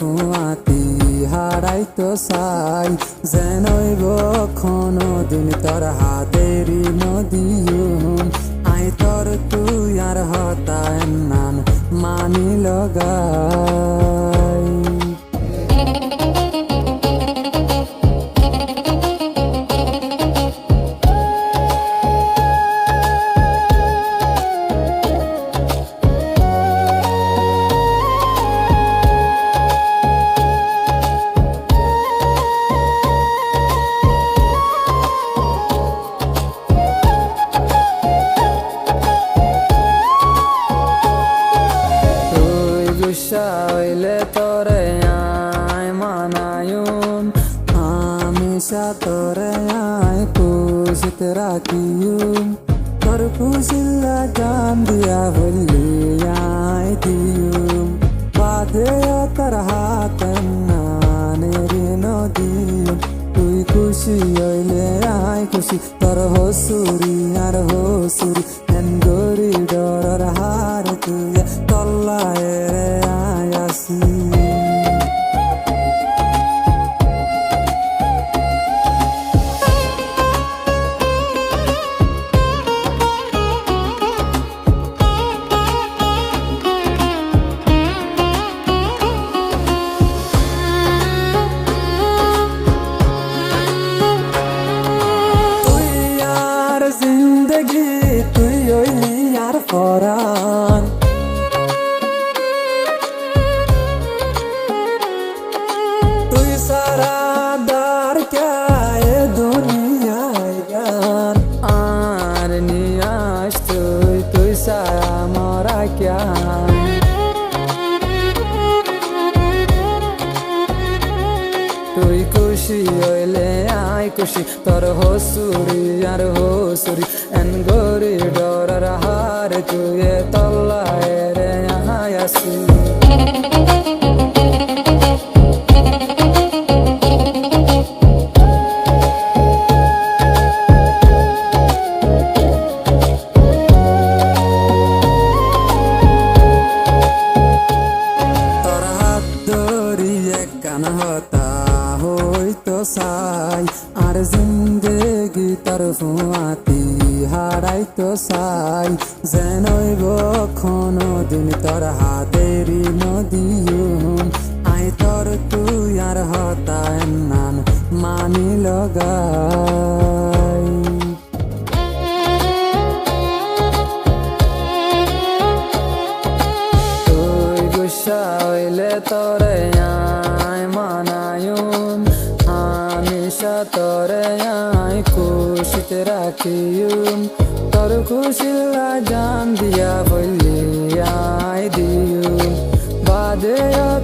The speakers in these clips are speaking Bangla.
ফুয়াতি হারাইতো চাই যেনইব দিন তোর হাতেরি নদীম আই তোর তুই আর হতায় নান মানি লগাই হইলে তোরে আয় মানায়ুম হামেশা তোরে আয় খুশিত রাখিয়ুম তোর খুশিল্লা জান দিয়া বললি আয় দিয়ুম বাদে তোর হাত নানের নদীম তুই খুশি হইলে আয় খুশি তোর হসুরি আর হসুরি হেন গরি ডর হার তুই তল্লায় রে আয়াসি জিন্দগি তুই হইলি আর পরাণ তুই সারা দার কে দুনিয়ায় গান আর নিয়াস তুই সারা মরা ক্যা তুই খুশি হইলে আয় খুশি তোর হসুরি আর হসুরি এন গরি ডরার হার তুই তল্লায় রে আয়াসি তোর হাত ধরিয়ে কান হতা হইতো চাই আর জিন্দেগি তোর ফুয়াতি হারাইতো চাই যেনইব দিন তোর হাতেরি নদীম আই তোর তুই আর হতায় নান মানি লগাই তুই গুসা হইলে তোরে আয় মানায়ুম হামেশা তোরে আয় খুশিত রাখিয়ুম তোর খুশিল্লা জান দিয়া বললি আয় দিয়ুম বাদে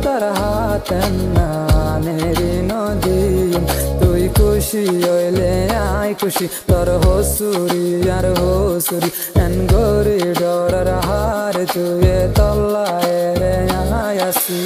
তোর হাত নানের নদীম তুই খুশি হইলে আয় খুশি তোর হসুরি আর হসুরি এন গরি ডরার হার তুই তল্লায় রে আয়াসি